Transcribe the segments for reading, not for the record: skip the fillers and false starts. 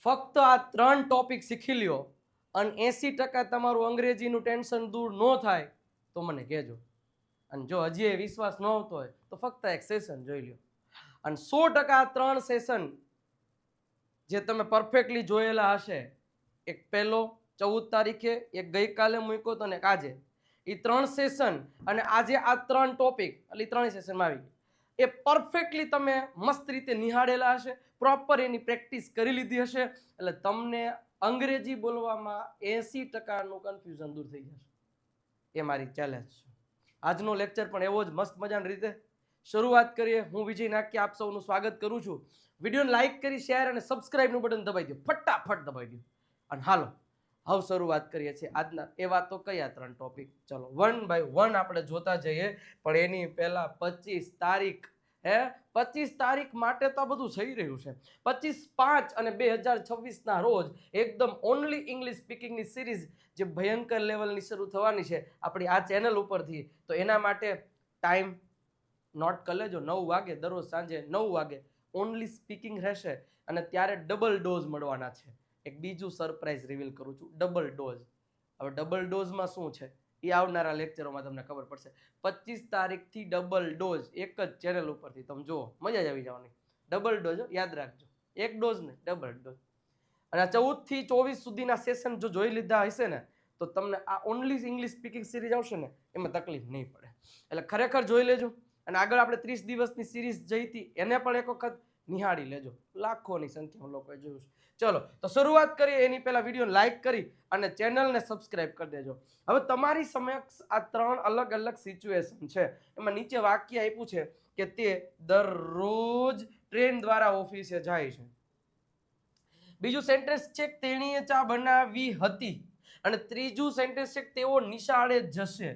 ફક્ત આ 3 ટોપિક શીખી લ્યો અને 80% તમારું અંગ્રેજીનું ટેન્શન દૂર ન થાય તો મને કહેજો. અને જો હજી એ વિશ્વાસ ન આવતો હોય તો ફક્ત એક સેશન જોઈ લ્યો. અને 100% આ 3 સેશન જે તમે પરફેક્ટલી જોયેલા હશે, એક પહેલો 14 તારીખે, એક ગઈકાલે મૂક્યો તો ને એક આજે, એ 3 સેશન અને આજે આ 3 ટોપિક એટલે 3 સેશનમાં આવી ગયા, એ પરફેક્ટલી તમે મસ્ત રીતે નિહાળેલા હશે, પ્રોપર એની પ્રેક્ટિસ કરી લીધી હશે, એટલે તમને અંગ્રેજી બોલવામાં 80%નું કન્ફ્યુઝન દૂર થઈ જશે. એ મારી ચેલેન્જ છે. આજનો લેક્ચર પણ એવો જ મસ્ત મજાની રીતે શરૂઆત કરીએ. હું વિજય નાકી આપ સૌનું સ્વાગત કરું છું. વિડીયોને લાઈક કરી, શેર અને સબસ્ક્રાઇબનું બટન દબાવી દો, ફટાફટ દબાવી દો. અને હાલો હવે શરૂઆત કરીએ છીએ આજના એવા તો કયા 3 ટોપિક. ચલો 1 બાય 1 આપણે જોતા જઈએ, પણ એની પહેલા 25 તારીખ 25 તારીખ માટે તો આ બધું થઈ રહ્યું છે. 25/5 અને 2026 ના રોજ એકદમ ઓનલી ઇંગ્લિશ સ્પીકિંગની સિરીઝ જે ભયંકર લેવલની શરૂ થવાની છે આપણી આ ચેનલ ઉપરથી. તો એના માટે ટાઈમ નોટ કરી લેજો, 9 વાગે દરરોજ સાંજે 9 વાગે ઓનલી સ્પીકિંગ રહેશે. અને ત્યારે ડબલ ડોઝ મળવાના છે. એક બીજું સરપ્રાઈઝ રિવીલ કરું છું, ડબલ ડોઝ. હવે ડબલ ડોઝમાં શું છે એ આવનારા લેક્ચરોમાં તમને ખબર પડશે. 25 તારીખથી ડબલ ડોઝ એક જ ચેનલ ઉપરથી તમે જુઓ, મજા જ આવી જવાની. ડબલ ડોઝ યાદ રાખજો, એક ડોઝ ને ડબલ ડોઝ. અને 14 થી 24 સુધીના સેશન જો જોઈ લીધા હશે ને તો તમને આ ઓનલી ઇંગ્લિશ સ્પીકિંગ સિરીઝ આવશે ને એમાં તકલીફ નહીં પડે. એટલે ખરેખર જોઈ લેજો. અને આગળ આપણે 30 દિવસની સિરીઝ જઈ હતી એને પણ એક વખત નિહાળી લેજો, લાખોની સંખ્યામાં લોકોએ જોયું છે. ચલો તો શરૂઆત કરીએ. એની પહેલા વિડીયો લાઈક કરી અને ચેનલને સબસ્ક્રાઇબ કરી દેજો. હવે તમારી સમક્ષ આ 3 અલગ અલગ સિચ્યુએશન છે. એમાં નીચે વાક્ય આપ્યું છે કે તે દરરોજ ટ્રેન દ્વારા ઓફિસે જાય છે. બીજું સેન્ટેન્સ છે કે તેણીએ ચા બનાવી હતી. અને ત્રીજું સેન્ટેન્સ છે કે તેઓ નિશાળે જશે.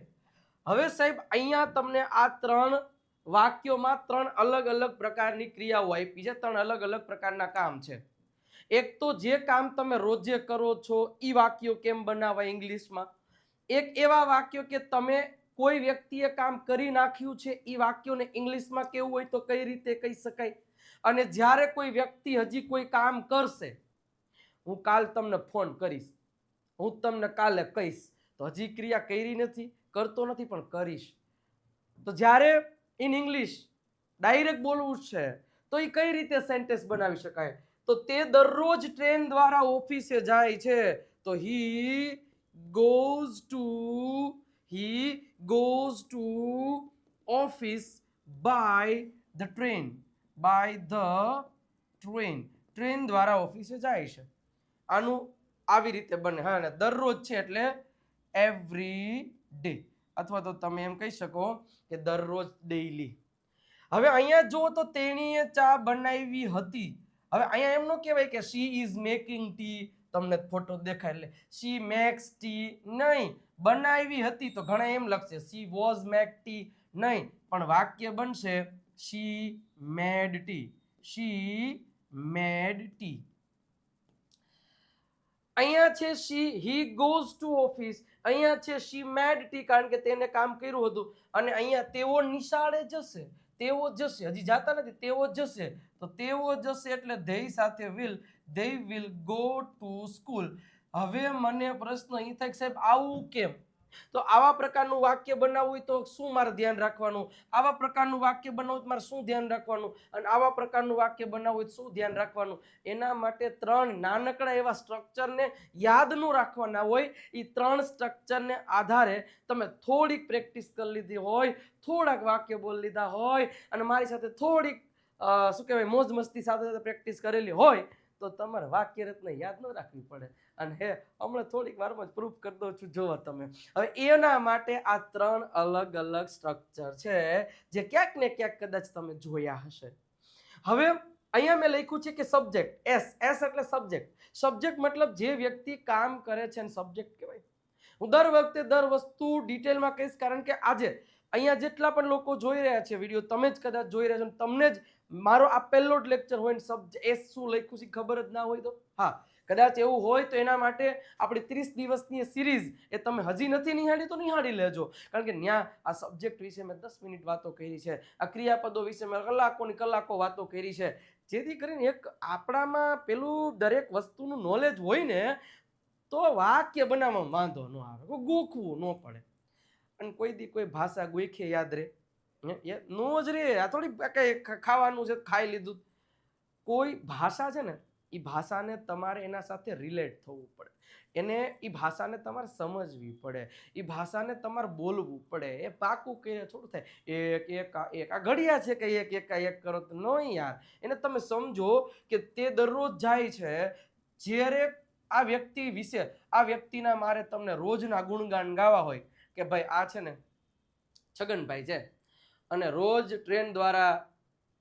હવે સાહેબ અહીંયા તમને આ 3 વાક્યોમાં 3 અલગ અલગ પ્રકારની ક્રિયાઓ આપી છે, 3 અલગ અલગ પ્રકારના કામ છે. એક તો જે કામ તમે રોજે કરો છો એ વાક્યો કેમ બનાવાય ઇંગ્લિશમાં. એક એવા વાક્યો કે તમે કોઈ વ્યક્તિએ કામ કરી નાખ્યું છે એ વાક્યોને ઇંગ્લિશમાં કેવું હોય તો કઈ રીતે કહી શકાય. અને જ્યારે કોઈ વ્યક્તિ હજી કોઈ કામ કરશે, હું કાલ તમને ફોન કરીશ, હું તમને કાલે કહીશ, તો હજી ક્રિયા કરી નથી, કરતો નથી પણ કરીશ. તો જ્યારે ઇન ઇંગ્લિશ ડાયરેક્ટ બોલવું છે તો એ કઈ રીતે સેન્ટેન્સ બનાવી શકાય. તો તે દરરોજ ટ્રેન દ્વારા ઓફિસે જાય છે. તો he goes to office by the train. Train દ્વારા ઓફિસે જાય છે. આનું આવી રીતે બને. હા, ને દરરોજ છે એટલે એવરી ડે, અથવા તો તમે એમ કહી શકો કે દરરોજ ડેઈલી. હવે અહીંયા જો તો તેણીએ ચા બનાવી હતી. હવે અહીંયા એમ ન કહેવાય કે she is making tea, તમને ફોટો દેખાય એટલે she makes tea, નહીં. બનાવી હતી તો ઘણા એમ લખશે she was make tea, નહીં. પણ વાક્ય બનશે she made tea. અહીંયા છે he goes to office, અહીંયા છે she made tea કારણ કે તેને કામ કર્યું હતું. અને અહીંયા તેઓ નિશાળે જશે, તેઓ જશે, હજી જાતા નથી, તેઓ જશે. તો તેઓ જશે એટલે they સાથે they will go to school. હવે મને પ્રશ્ન એ થાય કે સાહેબ આવું કેમ? તો આવા પ્રકારનું વાક્ય બનાવવું હોય તો શું મારે ધ્યાન રાખવાનું, આવા પ્રકારનું વાક્ય બનાવવું મારે શું ધ્યાન રાખવાનું, અને આવા પ્રકારનું વાક્ય બનાવવું હોય શું ધ્યાન રાખવાનું. એના માટે 3 નાનકડા એવા સ્ટ્રક્ચરને યાદ ન રાખવાના હોય. એ 3 સ્ટ્રક્ચરને આધારે તમે થોડીક પ્રેક્ટિસ કરી લીધી હોય, થોડાક વાક્ય બોલી લીધા હોય અને મારી સાથે થોડીક શું કહેવાય મોજ મસ્તી સાથે પ્રેક્ટિસ કરેલી હોય તો તમારે વાક્ય રચના યાદ ન રાખવી પડે. અને હમણાં થોડીક વારમાં જ પ્રૂફ કરી દઉં છું, જોવો તમે. હવે એના માટે આ 3 અલગ અલગ સ્ટ્રક્ચર છે જે ક્યાંક ને ક્યાંક કદાચ તમે જોયા હશે. હવે અહીંયા મેં લખ્યું છે કે સબ્જેક્ટ, એસ એટલે સબ્જેક્ટ. સબ્જેક્ટ મતલબ જે વ્યક્તિ કામ કરે છે એને સબ્જેક્ટ કહેવાય. હું દર વખતે દર વસ્તુ ડિટેલમાં કહીશ કારણ કે આજે અહીંયા જેટલા પણ લોકો જોઈ રહ્યા છે વિડીયો, તમે જ કદાચ જોઈ રહ્યા છો, તમને જ મારો આ પહેલો જ લેક્ચર હોય ને સબ્જેક્ટ શું લખ્યું છે ખબર જ ના હોય તો હા, કદાચ એવું હોય તો એના માટે આપણી 30 દિવસની સિરીઝ એ તમે હજી નથી નિહાળી તો નિહાળી લેજો. કારણ કે ત્યાં આ સબ્જેક્ટ વિશે મેં 10 મિનિટ વાતો કરી છે, આ ક્રિયાપદો વિશે મેં કલાકો વાતો કરી છે. જેથી કરીને એક આપણામાં પેલું દરેક વસ્તુનું નોલેજ હોય ને તો વાક્ય બનાવવામાં વાંધો ન આવે, કોઈ ગોખવું ન પડે. અને કોઈ દી કોઈ ભાષા ગોખે યાદ રહે? નો જ રે. આ થોડી કઈ ખાવાનું છે ખાઈ લીધું. કોઈ ભાષા છે ને એ ભાષાને તમારે એના સાથે રિલેટ થવું પડે, એને એ ભાષાને તમારે સમજવી પડે, એ ભાષાને તમારે બોલવું પડે. એ પાકું કહે થોડું થાય એક એક એક આ ઘડિયા છે કે એક એક એક કરો તો નહીં યાર. એને તમે સમજો કે તે દરરોજ જાય છે, જ્યારે આ વ્યક્તિ વિશે, આ વ્યક્તિના મારે તમને રોજના ગુણગાન ગાવા હોય કે ભાઈ આ છે ને છગનભાઈ છે અને રોજ ટ્રેન દ્વારા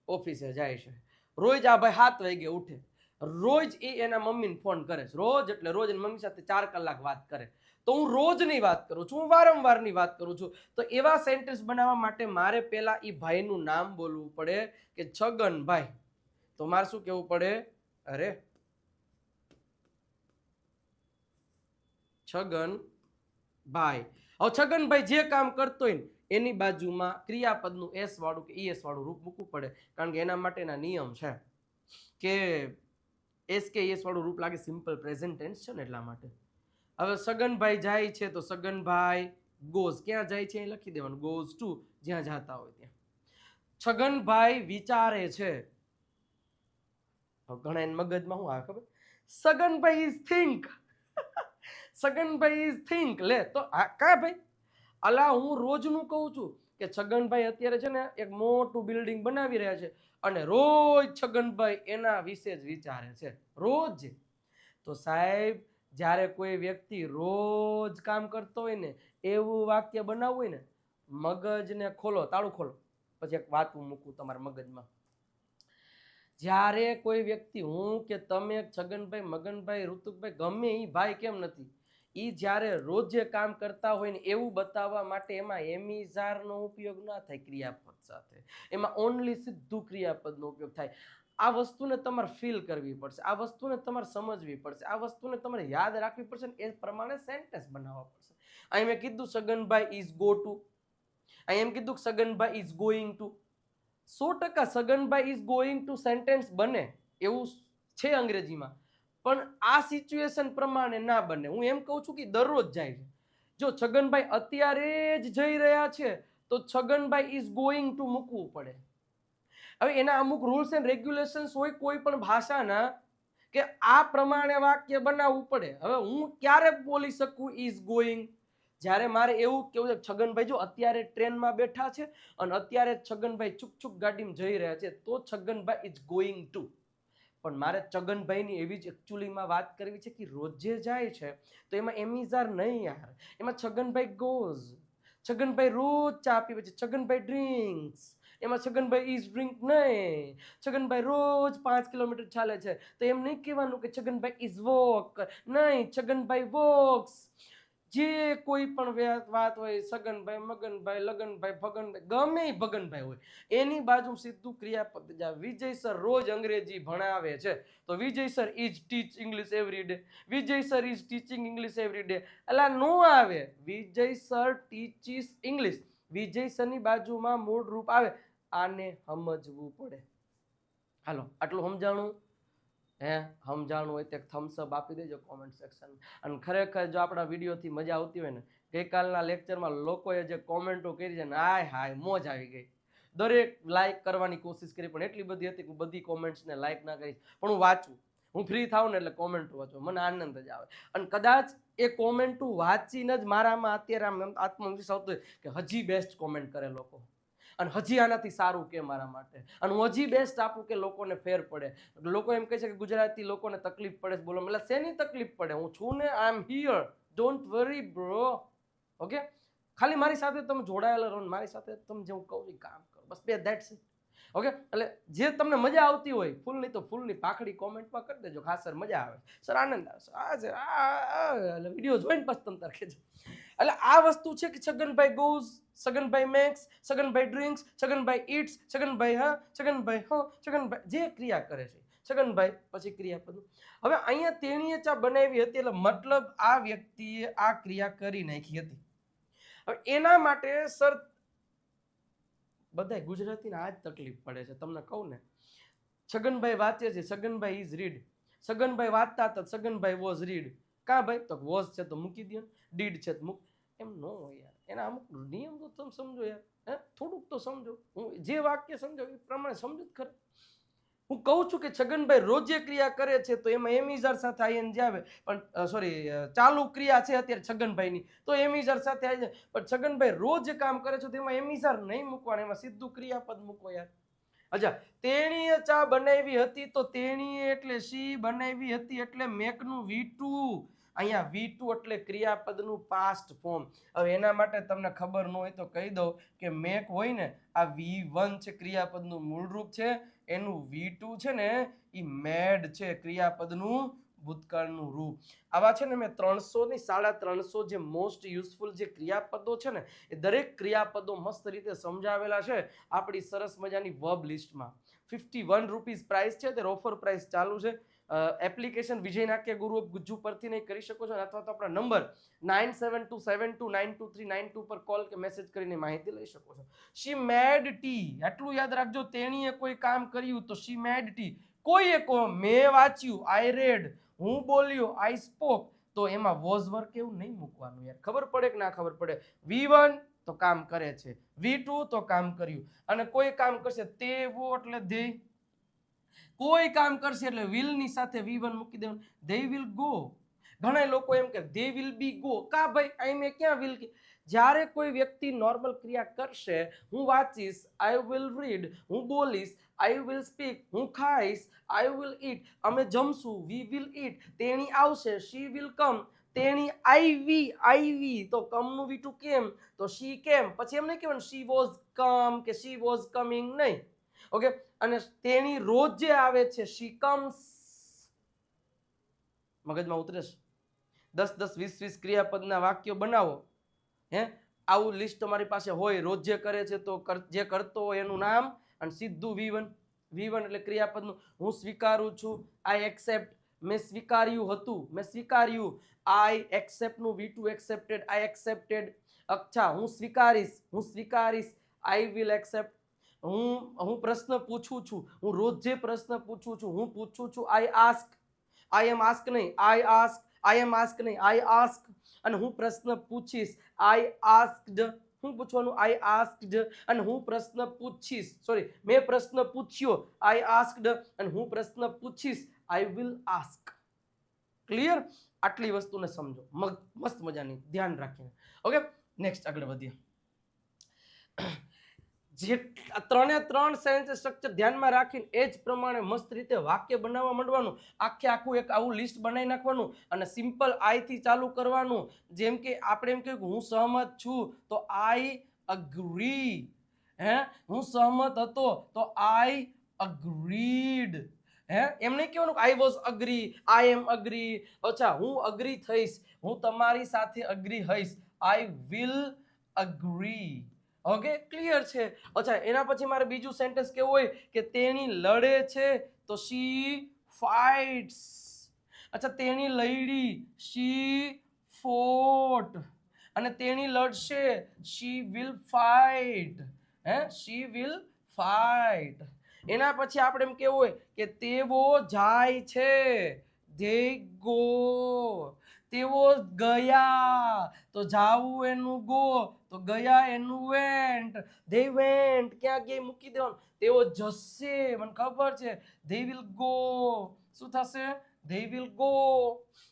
ઓફિસે જાય છે, રોજ આ ભાઈ 7 વાગે ઉઠે, રોજ એ એના મમ્મીને ફોન કરે છે, રોજ એટલે રોજ એની મમ્મી સાથે 4 કલાક વાત કરે. તો હું રોજની વાત કરું છું, હું વારંવારની વાત કરું છું. તો એવા સેન્ટેન્સ બનાવવા માટે મારે પહેલા એ ભાઈનું નામ બોલવું પડે કે છગનભાઈ. તો મારે શું કહેવું પડે? અરે છગનભાઈ. હવે છગનભાઈ જે કામ કરતો હોય ને એની બાજુમાં ક્રિયાપદનું એસ વાળું કે ઈએસ વાળું રૂપ મૂકવું પડે, કારણ કે એના માટેના નિયમ છે કે એસ કે ઈએસ વાળું રૂપ લાગે સિમ્પલ પ્રેઝન્ટ ટેન્સ છે ને એટલા માટે. હવે સગનભાઈ જાય છે તો સગનભાઈ ગોઝ. ક્યાં જાય છે એ લખી દેવાનું, ગોઝ ટુ, જ્યાં જતા હોય ત્યાં. છગનભાઈ વિચારે છે. ઘણા એને મગજમાં શું આવે ખબર? Saganbhai is think. Saganbhai is think. લે તો કા ભાઈ અલા હું રોજનું કહું છું કે છગનભાઈ અત્યારે છે ને એક મોટું બિલ્ડિંગ બનાવી રહ્યા છે અને રોજ છગનભાઈ એના વિશે જ વિચારે છે, રોજ. તો સાહેબ જ્યારે કોઈ વ્યક્તિ રોજ કામ કરતો હોય ને એવું વાક્ય બનાવવું હોય ને, મગજને ખોલો, તાળું ખોલો. પછી એક વાત હું મૂકું તમારા મગજમાં. જ્યારે કોઈ વ્યક્તિ, હું કે તમે, છગનભાઈ, મગનભાઈ, ઋતુકભાઈ, ગમે એ ભાઈ કેમ નથી, એ જ્યારે રોજ જે કામ કરતા હોય ને એવું બતાવવા માટે એમાં એમિઝારનો ઉપયોગ ના થાય ક્રિયાપદ સાથે, એમાં ઓનલી સીધું ક્રિયાપદનો ઉપયોગ થાય. આ વસ્તુને તમારે ફીલ કરવી પડશે, આ વસ્તુને તમારે સમજવી પડશે, આ વસ્તુને તમારે યાદ રાખવી પડશે ને એ પ્રમાણે સેન્ટેન્સ બનાવવા પડશે. અહીં મેં કીધું સગનભાઈ ઇઝ ગો ટુ, અહીં એમ કીધું Saganbhai is going to. 100% Saganbhai is going to sentence બને એવું છે અંગ્રેજીમાં, પણ આ સિચ્યુએશન પ્રમાણે ના બને. હું એમ કહું છું કે દરરોજ જાય છે. જો છગનભાઈ અત્યારે જ જઈ રહ્યા છે તો છગનભાઈ ઇઝ ગોઈંગ ટુ મૂકવું પડે. હવે એના અમુક રૂલ્સ એન્ડ રેગ્યુલેશન્સ હોય કોઈ પણ ભાષાના કે આ પ્રમાણે વાક્ય બનાવવું પડે. હવે હું ક્યારે બોલી શકું ઇઝ ગોઈંગ? જ્યારે મારે એવું કેવું છે છગનભાઈ જો અત્યારે ટ્રેનમાં બેઠા છે અને અત્યારે છગનભાઈ છુક છુક ગાડીમાં જઈ રહ્યા છે તો છગનભાઈ ઇઝ ગોઈંગ ટુ. પણ મારે છગનભાઈની એવી જ એકચ્યુઅલીમાં વાત કરવી છે કે રોજે જાય છે તો એમાં એમિઝાર નહીં યાર, એમાં છગનભાઈ ગોઝ. છગનભાઈ રોજ ચા પીવે છે, છગનભાઈ ડ્રિંક્સ. એમાં છગનભાઈ ઇઝ ડ્રિંક નહીં. છગનભાઈ રોજ 5 કિલોમીટર ચાલે છે તો એમ નહીં કહેવાનું કે છગનભાઈ ઇઝ વોક, નહીં, છગનભાઈ વોક્સ. જે કોઈ પણ વાત હોય, સગનભાઈ, મગનભાઈ, લગનભાઈ, ભગનભાઈ, ગમે ભગનભાઈ હોય એની બાજુ સીધું ક્રિયાપદ જ આવે. વિજય સર રોજ અંગ્રેજી ભણાવે છે તો Vijay sir is teach English every day. Vijay sir is teaching English every day. એટલે નો આવે Vijay sir teaches English. Vijay સરની બાજુમાં મૂળ રૂપ આવે. આને સમજવું પડે. હાલો આટલું સમજાણું? સમજાણું હોય તો થમ્સ અપ આપી દેજો કોમેન્ટ સેક્શન. અને ખરેખર જો આપણા વિડીયોથી મજા આવતી હોય ને, ગઈકાલના લેક્ચરમાં લોકોએ જે કોમેન્ટો કરી છે ને, હાય મોજ આવી ગઈ. દરેક લાઈક કરવાની કોશિશ કરી પણ એટલી બધી હતી કે બધી કોમેન્ટ્સને લાઈક ના કરી, પણ હું વાંચું, હું ફ્રી થાઉં ને એટલે કોમેન્ટ વાંચું, મને આનંદ જ આવે. અને કદાચ એ કોમેન્ટ વાંચીને જ મારામાં અત્યારે આમ આત્મવિશ્વાસ આવતો હોય કે હજી બેસ્ટ કોમેન્ટ કરે લોકો, અને હજી આનાથી સારું કે મારા માટે, અને હું હજી બેસ્ટ આપું કે લોકોને ફેર પડે. લોકો એમ કહે છે કે ગુજરાતી લોકોને તકલીફ પડે બોલો, એટલે શેની તકલીફ પડે? હું છું ને, I am here, don't worry bro. Okay, ખાલી મારી સાથે તમે જોડાયેલા રહો, મારી સાથે તમે જે હું કહું એ કામ કરો, બસ બે ધેટ્સ ઇટ. ઓકે, એટલે જે તમને મજા આવતી હોય, ફૂલની તો ફૂલની પાખડી કોમેન્ટમાં કરી દેજો. ખાસ સર મજા આવે, સર આનંદ આવે, એટલે વિડીયો જોઈને પછી તમે તાર કહેજો. એટલે આ વસ્તુ છે કે Chhaganbhai goes, Chhaganbhai makes, Chhaganbhai drinks, Chhaganbhai eats, Chhaganbhai Chhaganbhai જે ક્રિયા કરે છે છગનભાઈ પછી ક્રિયાપદ. હવે અહીંયા તેણીએ ચા બનાવી હતી એટલે મતલબ આ વ્યક્તિએ આ ક્રિયા કરી નાખી હતી. હવે એના માટે સર બધા ગુજરાતીને આ જ તકલીફ પડે છે. તમને કહું ને, છગનભાઈ વાંચે છે, છગનભાઈ ઇઝ રીડ. છગનભાઈ વાંચતા હતા, છગનભાઈ વોઝ રીડ. કા ભાઈ? તો વોઝ છે તો મૂકી દો, ડીડ છે તો મૂક. એમ નો હોય યાર, એના અમુક નિયમ તો તમે સમજો યાર. થોડુંક તો સમજો. હું જે વાક્ય સમજો એ પ્રમાણે સમજો જ ખરે. હું કહું છું કે છગનભાઈ રોજે ક્રિયા કરે છે તો એમાં એમિઝર સાથે આઈએનજી આવે, પણ સોરી ચાલુ ક્રિયા છે અત્યારે છગનભાઈની તો એમિઝર સાથે આવી જાય. પણ છગનભાઈ રોજ કામ કરે છે તો એમાં એમિઝર નહીં મૂકવાનું, એમાં સીધું ક્રિયાપદ મૂકો યાર. અચ્છા, તેણીએ ચા બનાવી હતી તો તેણીએ એટલે શી, બનાવી હતી એટલે મેકનું V2. અહીંયા V2 એટલે ક્રિયાપદનું પાસ્ટ ફોર્મ. હવે એના માટે તમને ખબર ન હોય તો કહી દઉં કે મેક હોય ને, આ V1 છે ક્રિયાપદનું મૂળ રૂપ છે, એનું V2 છે ને એ મેડ છે ક્રિયાપદનું ભૂતકાળનું રૂપ. આવા છે ને મેં 300 ની 350 જે મોસ્ટ યુઝફુલ જે ક્રિયાપદો છે ને એ દરેક ક્રિયાપદો મસ્ત રીતે સમજાવેલા છે આપણી સરસ મજાની વર્બ લિસ્ટમાં. 51 રૂપીસ પ્રાઇસ છે, તે ઓફર પ્રાઇસ ચાલુ છે. એપ્લિકેશન વિજય નાટ્ય ગુરુ ગુજ્જુ પરથી નહીં કરી શકો છો, અથવા તો આપણા નંબર 9727292392 પર કોલ કે મેસેજ કરીને માહિતી લઈ શકો છો. શી મેડ ટી, આટલું યાદ રાખજો. તેણીએ કોઈ કામ કર્યું તો શી મેડ ટી. કોઈએ મેં વાંચ્યું, આઈ રેડ. હું બોલ્યો, આઈ સ્પોક. તો એમાં વોઝ વર્ક એવું નહીં મૂકવાનું યાર. ખબર પડે કે ના ખબર પડે? V1 તો કામ કરે છે, V2 તો કામ કર્યું, અને કોઈ કામ કરશે તેવો એટલે દે. કોઈ કામ કરશે એટલે વિલ ની સાથે V1 મૂકી દેવાનું. they will go. ઘણા લોકો એમ કે they will be go. કા ભાઈ અહીં મેં ક્યાં will કે? જ્યારે કોઈ વ્યક્તિ નોર્મલ ક્રિયા કરશે, હું વાંચીશ, I will read, હું બોલીશ, I will speak, હું ખાઈશ, I will eat, અમે જમશું, we will eat, તેણી આવશે, she will come, તેણી આવી તો કમ નું V2 કેમ, તો she કેમ. પછી એમ નહીં કહેવાનું she was come કે she was coming, નહીં. ઓકે, અને તેણી રોજ જે આવે છે she comes. મગજમાં ઉતરેશ? 10 10 20 20 ક્રિયાપદના વાક્યો બનાવો. આવું લિસ્ટ તમારી પાસે હોય, રોજ જે કરે છે તો જે કરતો હોય એનું નામ અને સીધું V1 એટલે ક્રિયાપદનું. હું સ્વીકારું છું, આઈ એક્સેપ્ટ. મેં સ્વીકાર્યું હતું, મેં સ્વીકાર્યું. આઈ એક્સેપ્ટ નું V2 એક્સેપ્ટેડ, આઈ એક્સેપ્ટેડ. અચ્છા, હું સ્વીકારીશ, આઈ વિલ એક્સેપ્ટ. હું પ્રશ્ન પૂછું છું, હું રોજ જે પ્રશ્ન પૂછું છું, હું પૂછું છું, આઈ આસ્ક. આઈ એમ આસ્ક નહીં, આઈ આસ્ક. આઈ એમ આસ્ક નહીં, આઈ આસ્ક. અને હું પ્રશ્ન પૂછીશ, આઈ આસ્કડ. હું પૂછવાનું, આઈ આસ્કડ. અને હું પ્રશ્ન પૂછીશ, સોરી મેં પ્રશ્ન પૂછ્યો, આઈ આસ્કડ. અને હું પ્રશ્ન પૂછીશ, આઈ વિલ આસ્ક. ક્લિયર? આટલી વસ્તુને સમજો મસ્ત મજાની, ધ્યાન રાખીને. ઓકે, નેક્સ્ટ આગળ વધીએ. જે 3 સેન્ટેન્સ સ્ટ્રક્ચર ધ્યાનમાં રાખીને એ જ પ્રમાણે મસ્ત રીતે વાક્ય બનાવવા માંડવાનું. આખું એક આવું લિસ્ટ બનાવી નાખવાનું અને સિમ્પલ આઈ થી ચાલુ કરવાનું. જેમ કે આપણે એમ કહ્યું હું સહમત છું તો આઈ અગ્રી. હું સહમત હતો તો આઈ અગ્રીડ. એમ નહીં કહેવાનું I was agree, I am agree. અચ્છા, હું અગ્રી થઈશ, હું તમારી સાથે અગ્રી હઈશ, I will agree. Okay, clear છે? અચ્છા, એના પછી મારે બીજું સેન્ટેન્સ કેવું હોય કે તેણી લડે છે તો શી ફાઇટ્સ. અચ્છા, તેણી લડી, શી ફોટ. અને તેણી લડશે, she will fight. She will fight. એના પછી આપણે એમ કેવું હોય કે તેઓ જાય છે, they go. તેઓ ગયા તો જાવું એનું ગો, તો ગયા એનું વેન્ટ. they went, ક્યાં ગયા મૂકી દેવાનું. તેઓ જશે, મને ખબર છે, they will go. શું થશે? they will go.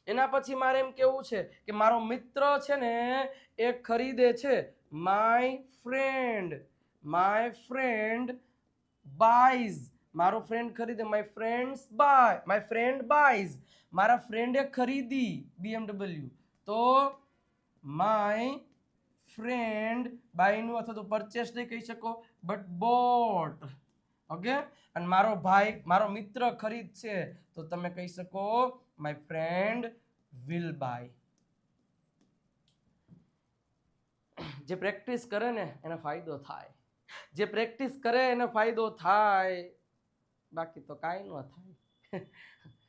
એના પછી મારે એમ કેવું છે કે મારો મિત્ર છે ને એ ખરીદે છે, my friend buys. મારો ફ્રેન્ડ ખરીદે, my friend buys. મારા ફ્રેન્ડે ખરીદી BMW, તો my friend બાય નું અથવા તો પરચેસ નહીં કહી શકો, બટ બોટ. ઓકે, અને મારો મિત્ર ખરીદશે તો તમે કહી શકો my friend will buy. જે પ્રેક્ટિસ કરે ને એને ફાયદો થાય, જે પ્રેક્ટિસ કરે એને ફાયદો થાય, બાકી તો કાંઈ ન થાય.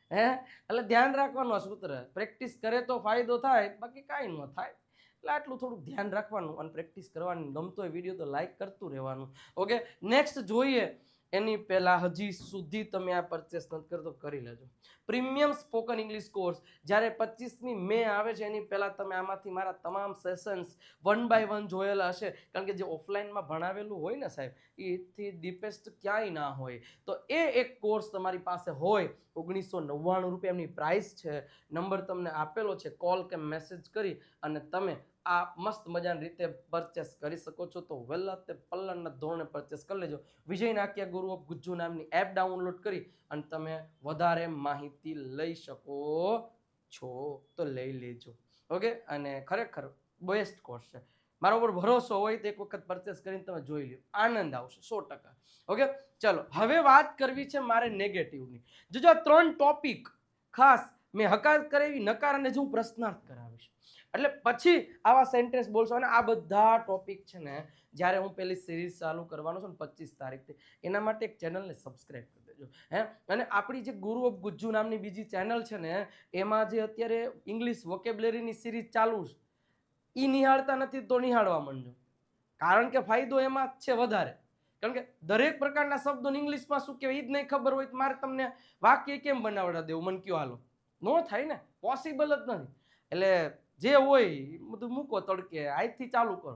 એટલે ધ્યાન રાખવાનું સૂત્ર, પ્રેક્ટિસ કરે તો ફાયદો થાય, બાકી કાંઈ ન થાય. એટલે આટલું થોડુંક ધ્યાન રાખવાનું અને પ્રેક્ટિસ કરવાની. ગમતો હોય વિડીયો તો લાઈક કરતું રહેવાનું. ઓકે, નેક્સ્ટ જોઈએ એની પહેલાં હજી સુધી તમે આ પરચેસ નથી કરતો કરી લેજો. પ્રીમિયમ સ્પોકન ઇંગ્લિશ કોર્સ જ્યારે 25મી મે આવે છે એની પહેલાં તમે આમાંથી મારા તમામ સેશન્સ 1 બાય 1 જોયેલા હશે. કારણ કે જે ઓફલાઈનમાં ભણાવેલું હોય ને સાહેબ, એથી ડીપેસ્ટ ક્યાંય ના હોય. તો એ એક કોર્સ તમારી પાસે હોય, 1999 રૂપિયા એમની પ્રાઇસ છે. નંબર તમને આપેલો છે, કોલ કે મેસેજ કરી અને તમે આ મસ્ત મજાની રીતે પરચેસ કરી શકો છો. તો વહેલા તે પલ્લરના ધોરણે પરચેસ કરી લેજો. વિજય નાકિયા ગુરુ ઓફ ગુજ્જુ નામની એપ ડાઉનલોડ કરી અને તમે વધારે માહિતી લઈ શકો છો. તો લઈ લેજો. ઓકે, અને ખરેખર બેસ્ટ કોર્સ છે. મારા ઉપર ભરોસો હોય તો એક વખત પરચેસ કરીને તમે જોઈ લો, આનંદ આવશે 100%. ઓકે, ચલો હવે વાત કરવી છે મારે નેગેટિવની. જો આ 3 ટોપિક ખાસ મેં હકારત કરાવી, નકાર અને જો હું પ્રશ્નાર્થ કરાવીશ, એટલે પછી આવા સેન્ટેન્સ બોલશો. અને આ બધા ટોપિક છે ને જ્યારે હું પેલી સિરીઝ ચાલુ કરવાનો છું ને 25 તારીખથી, એના માટે એક ચેનલને સબસ્ક્રાઇબ કરી દેજો. અને આપણી જે ગુરુ ઓફ ગુજ્જુ નામની બીજી ચેનલ છે ને, એમાં જે અત્યારે ઇંગ્લિશ વોકેબ્યુલરીની સિરીઝ ચાલુ છે, એ નિહાળતા નથી તો નિહાળવા માંડજો. કારણ કે ફાયદો એમાં છે વધારે. કારણ કે દરેક પ્રકારના શબ્દો ઇંગ્લિશમાં શું કહેવાય એ જ નહીં ખબર હોય તો મારે તમને વાક્ય કેમ બનાવડા દેવું, મને કયો હાલો? નો થાય ને, પોસિબલ જ નથી. એટલે જે હોય બધું મૂકો તડકે, આજથી ચાલુ કરો.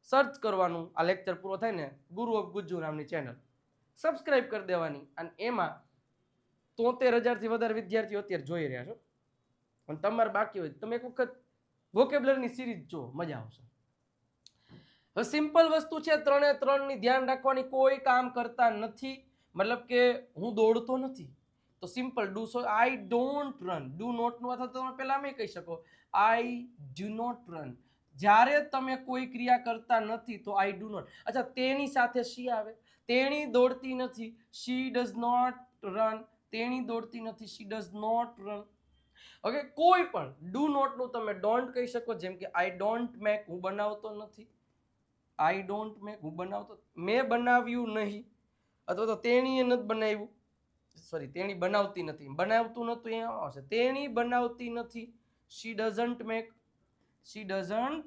સર્ચ કરવાનું, આ લેક્ચર પૂરો થાય ને ગુરુ ઓફ ગુજ્જુ નામની ચેનલ સબસ્ક્રાઇબ કરી દેવાની. અને એમાં 73,000થી વધારે વિદ્યાર્થીઓ અત્યારે જોઈ રહ્યા છો. અને તમારે બાકી હોય તમે એક વખત વોકેબ્યુલરીની સિરીઝ જો, મજા આવશે. હવે સિમ્પલ વસ્તુ છે, 3 ધ્યાન રાખવાની. કોઈ કામ કરતા નથી, મતલબ કે હું દોડતો નથી તો simple do. So I don't run, do not નું અથવા તમે પહેલા મેં કહી શકો આઈ ડુ નોટ રન. જ્યારે તમે કોઈ ક્રિયા કરતા નથી તો આઈ ડુ નોટ. અચ્છા, તેની સાથે શી આવે. તેણી દોડતી નથી, શી ડઝ નોટ રન. તેણી દોડતી નથી, she does not run. Okay, કોઈ પણ ડુ નોટ નું તમે ડોન્ટ કહી શકો. જેમ કે આઈ ડોન્ટ મેક, હું બનાવતો નથી. આઈ ડોન્ટ મેક, હું બનાવતો, મેં બનાવ્યું નહીં. અથવા તો તેણીએ નથી બનાવ્યું, સોરી તેણી બનાવતી નથી, બનાવતું નતું એ આવશે. તેણી બનાવતી નથી, શી doesn't make, she doesn't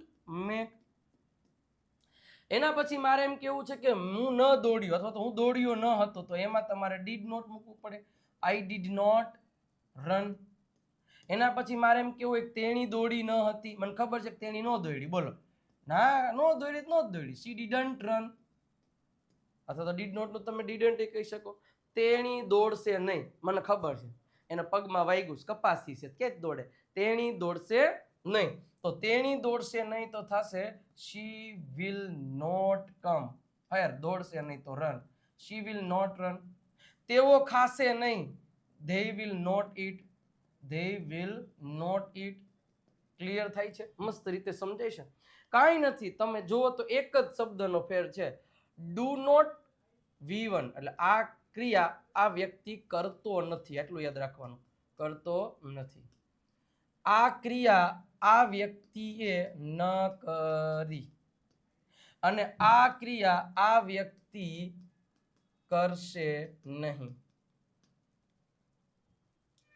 make. એના પછી મારે એમ કેવું છે કે હું ન દોડ્યો અથવા તો હું દોડ્યો ન હતો, તો એમાં તમારે ડીડ નોટ મૂકવું પડે. I did not run. એના પછી મારે એમ કેવું એક તેણી દોડી ન હતી, મને ખબર છે કે તેણી ન દોડી, બોલો ના નો દોડી નો દોડી. શી ડીડન્ટ રન. અથવા તો ડીડ નોટ નું તમે ડીડન્ટ કહી શકો. તેણી દોડશે નહીં, મને ખબર છે એના પગમાં વાગ્યું, કપાસી છે કે જ દોડે. તેણી દોડશે નહીં, તો તેણી દોડશે નહીં તો થશે she will not come. Fire, દોડશે નહીં તો run. She will not run. તેઓ ખાશે નહીં, they will not eat. They will not eat. Clear થાય છે? મસ્ત રીતે સમજાય છે? કાંઈ નથી, તમે જુઓ તો એક જ શબ્દનો ફેર છે. ડુ નોટ V1, એટલે આ ક્રિયા આ વ્યક્તિ કરતો નથી, એટલું યાદ રાખવાનું, કરતો નથી. આ ક્રિયા આ વ્યક્તિએ ન કરી અને આ ક્રિયા આ વ્યક્તિ કરશે નહીં.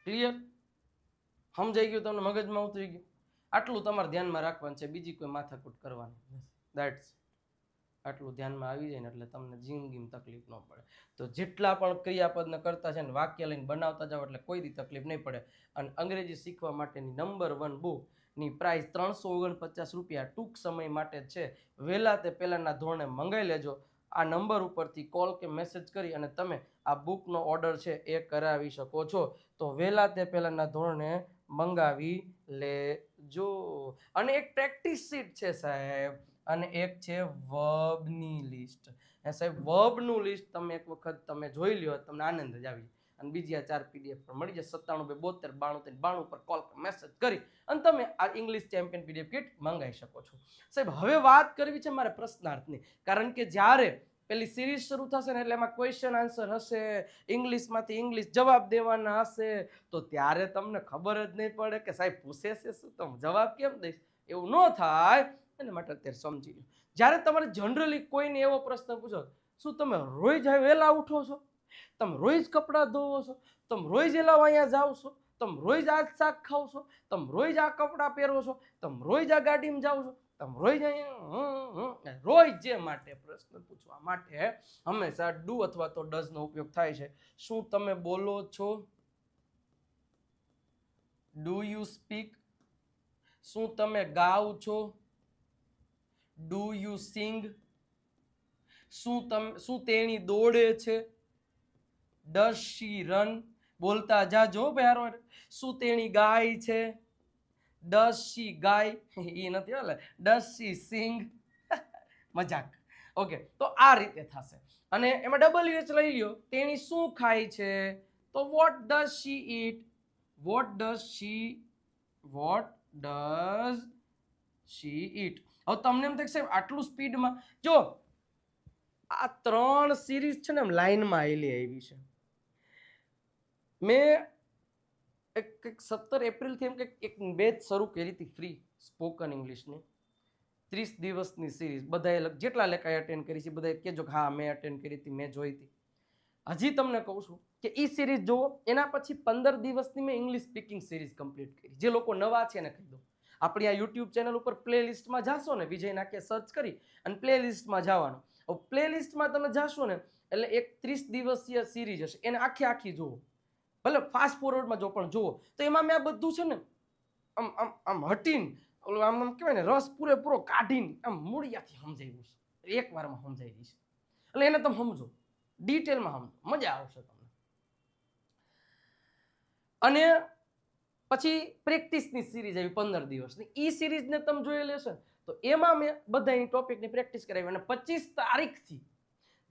ક્લિયર? સમજાઈ ગયું તમને? મગજમાં ઉતરી ગયું? આટલું તમારે ધ્યાનમાં રાખવાનું છે, બીજી કોઈ માથાકૂટ કરવાની નથી. દેટ્સ આટલું ધ્યાનમાં આવી જાય ને એટલે તમને જિંદગીમાં તકલીફ ન પડે. તો જેટલા પણ ક્રિયાપદને કરતા છે ને વાક્ય લઈને બનાવતા જાઓ એટલે કોઈ દી તકલીફ નહીં પડે. અને અંગ્રેજી શીખવા માટેની નંબર 1 બુકની પ્રાઇસ 349 રૂપિયા ટૂંક સમય માટે છે. વહેલા તે પહેલાંના ધોરણે મંગાવી લેજો. આ નંબર ઉપરથી કોલ કે મેસેજ કરી અને તમે આ બુકનો ઓર્ડર છે એ કરાવી શકો છો. તો વહેલા તે પહેલાંના ધોરણે મંગાવી લેજો. અને એક પ્રેક્ટિસ શીટ છે સાહેબ, અને એક છે વર્બની લિસ્ટ. સાહેબ વર્બનું લિસ્ટ તમે એક વખત તમે જોઈ લ્યો, તમને આનંદ જ આવી. અને બીજી આ 4 PDF પણ મળી જશે. 97 272 92 92 પર કોલ મેસેજ કરી અને તમે આ ઇંગ્લિશ ચેમ્પિયન PDF કિટ મંગાવી શકો છો. સાહેબ હવે વાત કરવી છે મારે પ્રશ્નાર્થની. કારણ કે જ્યારે પેલી સિરીઝ શરૂ થશે ને એટલે એમાં ક્વેશ્ચન આન્સર હશે, ઇંગ્લિશમાંથી ઇંગ્લિશ જવાબ દેવાના હશે, તો ત્યારે તમને ખબર જ નહીં પડે કે સાહેબ પૂછે છે શું, તમે જવાબ કેમ દઈશ. એવું ન થાય એના માટે અત્યારે સમજી લો. જ્યારે તમારે જનરલી કોઈને એવો પ્રશ્ન પૂછો, શું તમે રોજ વહેલા ઉઠો છો, તમે રોજ કપડાં ધોવો છો, તમે રોજ એલા અહીંયા જાઓ છો, તમે રોજ આ શાક ખાવ છો, તમે રોજ આ કપડાં પહેરો છો, તમે રોજ આ ગાડીમાં જાઓ છો, તમે રોઈ જાય રોજ જે માટે પ્રશ્ન પૂછવા માટે હંમેશા ડુ અથવા તો ડઝ નો ઉપયોગ થાય છે. શું તમે બોલો છો? Do you speak? શું તમે ગાઓ છો? Do you sing? શું તેણી દોડે છે? Does she run? બોલતા જાજો પ્યારો. શું તેણી ગાય છે? ડઝ શી ગાય? એ નથી હાલે. ડઝ શી સિંગ? મજાક. ઓકે, તો આ રીતે થશે. અને એમાં WH લઈ લ્યો. તેણી શું ખાય છે? તો what does she eat? What does she eat? હવે તમને એમ થશે આટલું સ્પીડમાં જો આ 3 સિરીઝ છે ને એમ લાઈનમાં આવી છે. મેં 17 એપ્રિલથી એમ એક બેચ શરૂ કરી હતી ફ્રી સ્પોકન ઇંગ્લિશની 30 દિવસની સિરીઝ. બધાએ જેટલા લેખાય અટેન્ડ કરી છે બધાએ કહેજો કે હા મેં અટેન્ડ કરી હતી, મેં જોઈ હતી. હજી તમને કહું છું કે એ સિરીઝ જુઓ. એના પછી 15 દિવસની મેં ઇંગ્લિશ સ્પીકિંગ સિરીઝ કમ્પ્લીટ કરી. જે લોકો નવા છે એને કહી દો, આપણી આ યુટ્યુબ ચેનલ ઉપર પ્લેલિસ્ટમાં જાશો ને, વિજય નાકે સર્ચ કરી અને પ્લેલિસ્ટમાં જવાનું. પ્લેલિસ્ટમાં તમે જાશો ને એટલે એક 30 દિવસીય સિરીઝ હશે, એને આખી જુઓ. ભલે ફાસ્ટ ફોરવર્ડમાં જો પણ જુઓ તો એમાં મેં આ બધું છે ને આમ આમ આમ હટીને આમ કહેવાય ને રસ પૂરેપૂરો કાઢીને આમ મૂળિયાથી સમજાવ્યું છે. એક વારમાં સમજાઈ દઈશ એટલે એને તમે સમજો, ડિટેલમાં સમજો, મજા આવશે તમને. અને પછી પ્રેક્ટિસની સિરીઝ આવી 15 દિવસની. એ સિરીઝને તમે જોઈ લેશો તો એમાં મેં બધાની ટોપિકની પ્રેક્ટિસ કરાવી. અને 25 તારીખથી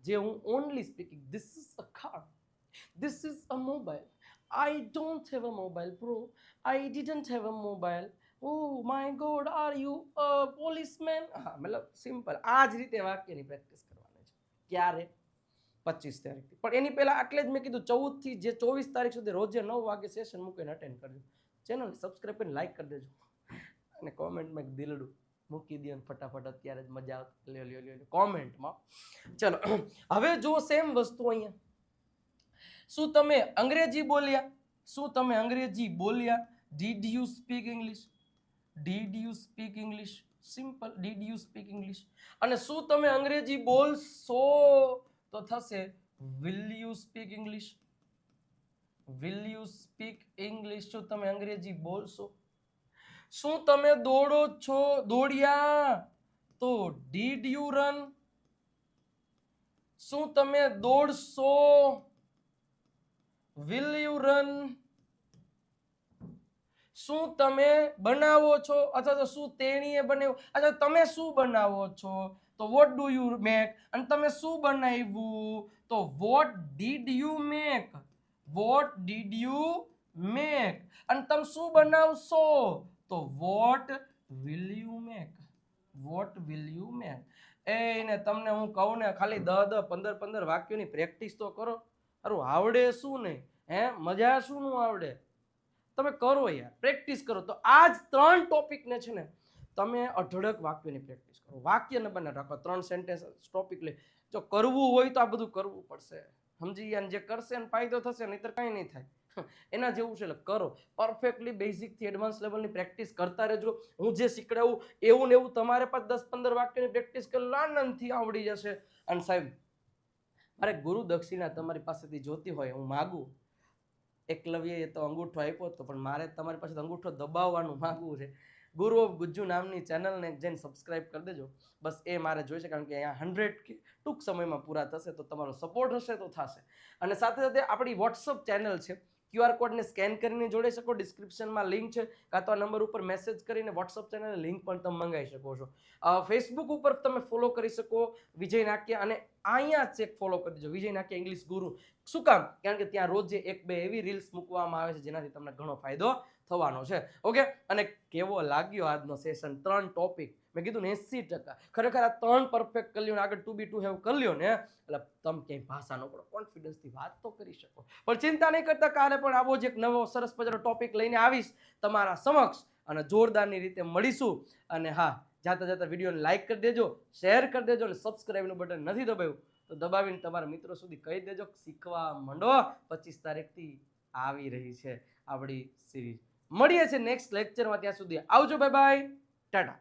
જે હું only speaking, this is a car, this is a mobile, I don't have a mobile, bro. I didn't have a mobile. Oh my God, are you a policeman? હા, મતલબ સિમ્પલ આ જ રીતે વાક્યની પ્રેક્ટિસ કરવાની છે. ક્યારે? 25 તારીખથી. પણ એની પહેલા એટલે જ મેં કીધું 14 થી જે 24 તારીખ સુધી રોજે 9 વાગે સેશન મૂકીને અટેન્ડ કરજો. ચેનલ સબસ્ક્રાઇબ કરીને લાઈક કરી દેજો અને કોમેન્ટમાં એક દિલડું મૂકી દો ફટાફટ. અત્યારે જ મજા આવતી લ્યો કોમેન્ટમાં. ચલો હવે જો સેમ વસ્તુ અહીંયા. શું તમે અંગ્રેજી બોલ્યા? શું તમે અંગ્રેજી બોલ્યા? Did you speak English? Did you speak English? Simple, did you speak English. અને શું તમે અંગ્રેજી બોલશો? તો થશે will you speak English? Will you speak English? શું તમે અંગ્રેજી બોલશો? શું તમે દોડો છો? દોડ્યા? તો ડીડ યુ રન? શું તમે દોડશો? Will you run? શું તમે બનાવો છો અથવા તો શું તેણીએ બનાવ્યું? અથવા તમે શું બનાવો છો? તો વોટ ડુ યુ મેક? અને તમે શું બનાવ્યું? તો what did you make? What did you make? અને તમે શું બનાવશો? તો what will you make? What will you make? એને તમને હું કહું ને ખાલી 10 15 વાક્યોની પ્રેક્ટિસ તો કરો. અરે આવડે શું નહીં? મજા શું નું આવડે? તમે કરો યાર, પ્રેક્ટિસ કરો. તો આ જ 3 ટોપિકને છે ને તમે અઢળક વાક્યોની પ્રેક્ટિસ કરો. વાક્ય ન બને રાખો, 3 સેન્ટેન્સ ટોપિક લે. જો કરવું હોય તો આ બધું કરવું પડશે. સમજી ગયા? જે કરશે એને ફાયદો થશે, નહીતર કંઈ નહીં થાય. એના જેવું છે એટલે કરો. પરફેક્ટલી બેઝિક થી એડવાન્સ લેવલની પ્રેક્ટિસ કરતા રહેજો. હું જે શીખડાવું એવું ને એવું તમારે પાસે 10-15 વાક્યની પ્રેક્ટિસ કરી આનંદથી આવડી જશે. અને સાહેબ મારે ગુરુ દક્ષિણા તમારી પાસેથી જોતી હોય, હું માગું. એકલવ્યએ તો અંગૂઠો આપ્યો હતો, પણ મારે તમારી પાસે અંગૂઠો દબાવવાનું માંગવું છે. ગુરુ ઓફ ગુજ્જુ નામની ચેનલને જઈને સબસ્ક્રાઇબ કરી દેજો. બસ એ મારે જોઈશે, કારણ કે અહીંયા 100 ટૂંક સમયમાં પૂરા થશે. તો તમારો સપોર્ટ હશે તો થશે. અને સાથે સાથે આપણી વોટ્સઅપ ચેનલ છે. QR કોડને સ્કેન કરીને જોડાઈ શકો. ડિસ્ક્રિપ્શનમાં લિંક છે, કાં તો આ નંબર ઉપર મેસેજ કરીને વોટ્સઅપ ચેનલની લિંક પણ તમે મંગાવી શકો છો. ફેસબુક ઉપર તમે ફોલો કરી શકો વિજય નાક્યા, અને અહીંયા ચેક ફોલો કરી દેજો વિજય નાક્યા ઇંગ્લિશ ગુરુ. શું કામ? કારણ કે ત્યાં રોજ 1-2 એવી રીલ્સ મૂકવામાં આવે છે જેનાથી તમને ઘણો ફાયદો થવાનો છે. ઓકે, અને કેવો લાગ્યો આજનો સેશન? 3 ટોપિક મેં કીધું ને 80%. ખરેખર આ 3 પરફેક્ટ કરી લ્યો ને આગળ ટુ બી ટુ હેવ કરી લ્યો ને એટલે તમે ક્યાંય ભાષા ન પડો, કોન્ફિડન્સથી વાત તો કરી શકો. પણ ચિંતા નહીં કરતા, કાલે પણ આવો જ એક નવો સરસ મજાનો ટોપિક લઈને આવીશ તમારા સમક્ષ અને જોરદારની રીતે મળીશું. અને હા, જાતા વિડીયોને લાઈક કરી દેજો, શેર કરી દેજો અને સબસ્ક્રાઇબનું બટન નથી દબાવ્યું તો દબાવીને તમારા મિત્રો સુધી કહી દેજો. શીખવા માંડો. 25 તારીખથી આવી રહી છે આપણી સિરીઝ. મળીએ છીએ નેક્સ્ટ લેક્ચરમાં. ત્યાં સુધી આવજો, બાય બાય, ટાટા.